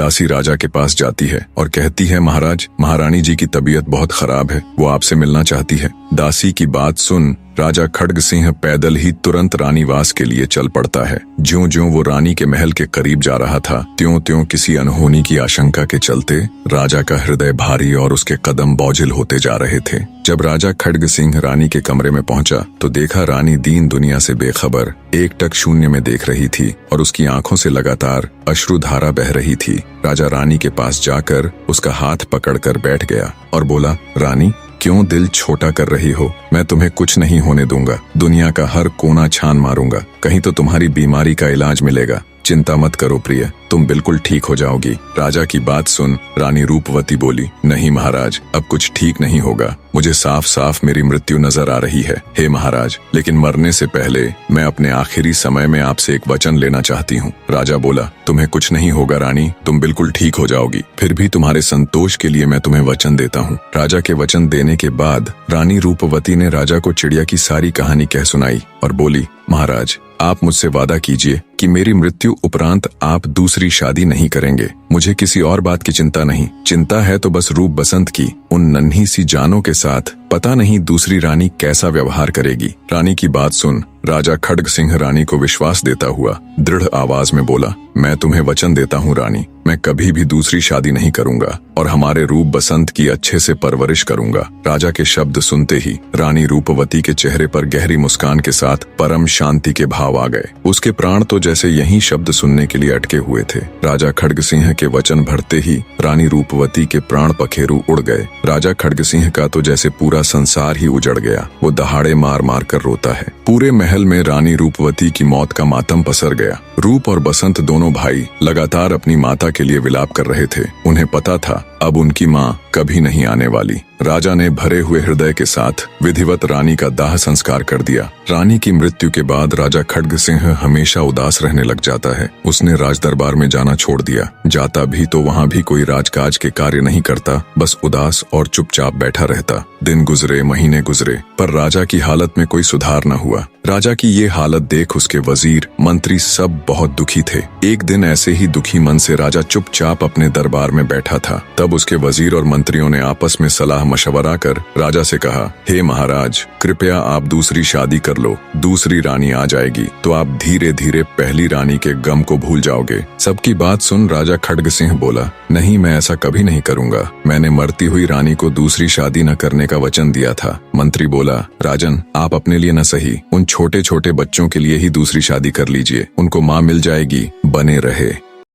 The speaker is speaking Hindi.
दासी राजा के पास जाती है और कहती है, महाराज, महारानी जी की तबीयत बहुत खराब है, वो आपसे मिलना चाहती है। दासी की बात सुन राजा खड्ग सिंह पैदल ही तुरंत रानीवास के लिए चल पड़ता है। ज्यों-ज्यों वो रानी के महल के करीब जा रहा था, त्यों-त्यों किसी अनहोनी की आशंका के चलते राजा का हृदय भारी और उसके कदम बोझिल होते जा रहे थे। जब राजा खड्ग सिंह रानी के कमरे में पहुंचा तो देखा रानी दीन दुनिया से बेखबर एकटक शून्य में देख रही थी और उसकी आंखों से लगातार अश्रुधारा बह रही थी। राजा रानी के पास जाकर उसका हाथ पकड़कर बैठ गया और बोला, रानी, क्यों दिल छोटा कर रही हो? मैं तुम्हें कुछ नहीं होने दूंगा। दुनिया का हर कोना छान मारूंगा, कहीं तो तुम्हारी बीमारी का इलाज मिलेगा। चिंता मत करो प्रिय, तुम बिल्कुल ठीक हो जाओगी। राजा की बात सुन रानी रूपवती बोली, नहीं महाराज, अब कुछ ठीक नहीं होगा। मुझे साफ साफ मेरी मृत्यु नजर आ रही है। हे महाराज, लेकिन मरने से पहले मैं अपने आखिरी समय में आपसे एक वचन लेना चाहती हूँ। राजा बोला, तुम्हें कुछ नहीं होगा रानी, तुम बिल्कुल ठीक हो जाओगी। फिर भी तुम्हारे संतोष के लिए मैं तुम्हें वचन देता हूँ। राजा के वचन देने के बाद रानी रूपवती ने राजा को चिड़िया की सारी कहानी कह सुनाई और बोली, महाराज, आप मुझसे वादा कीजिए कि मेरी मृत्यु उपरांत आप दूसरी शादी नहीं करेंगे। मुझे किसी और बात की चिंता नहीं, चिंता है तो बस रूप बसंत की। उन नन्ही सी जानों के साथ पता नहीं दूसरी रानी कैसा व्यवहार करेगी। रानी की बात सुन राजा खड्ग सिंह रानी को विश्वास देता हुआ दृढ़ आवाज में बोला, मैं तुम्हें वचन देता हूँ रानी, मैं कभी भी दूसरी शादी नहीं करूंगा और हमारे रूप बसंत की अच्छे से परवरिश करूंगा। राजा के शब्द सुनते ही रानी रूपवती के चेहरे पर गहरी मुस्कान के साथ परम शांति के भाव आ गए। उसके प्राण तो जैसे यही शब्द सुनने के लिए अटके हुए थे। राजा खड्ग सिंह के वचन भरते ही रानी रूपवती के प्राण पखेरु उड़ गए। राजा खड्ग सिंह का तो जैसे पूरा संसार ही उजड़ गया। वो दहाड़े मार मार कर रोता है। पूरे महल में रानी रूपवती की मौत का मातम पसर गया। रूप और बसंत दोनों भाई लगातार अपनी माता के लिए विलाप कर रहे थे। उन्हें पता था अब उनकी माँ कभी नहीं आने वाली। राजा ने भरे हुए हृदय के साथ विधिवत रानी का दाह संस्कार कर दिया। रानी की मृत्यु के बाद राजा खड्ग सिंह हमेशा उदास रहने लग जाता है। उसने राजदरबार में जाना छोड़ दिया। जाता भी तो वहाँ भी कोई राजकाज के कार्य नहीं करता, बस उदास और चुपचाप बैठा रहता। दिन गुजरे, महीने गुजरे, पर राजा की हालत में कोई सुधार न हुआ। राजा की ये हालत देख उसके वजीर, मंत्री सब बहुत दुखी थे। एक दिन ऐसे ही दुखी मन से राजा चुपचाप अपने दरबार में बैठा था। तब उसके वजीर और मंत्रियों ने आपस में सलाह मशवरा कर राजा से कहा, हे महाराज, कृपया आप दूसरी शादी कर लो। दूसरी रानी आ जाएगी तो आप धीरे धीरे पहली रानी के गम को भूल जाओगे। सबकी बात सुन राजा खड्ग सिंह बोला, नहीं, मैं ऐसा कभी नहीं करूंगा। मैंने मरती हुई रानी को दूसरी शादी न करने का वचन दिया था। मंत्री बोला, राजन, आप अपने लिए न सही, उन छोटे छोटे बच्चों के लिए ही दूसरी शादी कर लीजिए, उनको माँ मिल जाएगी, बने रहे।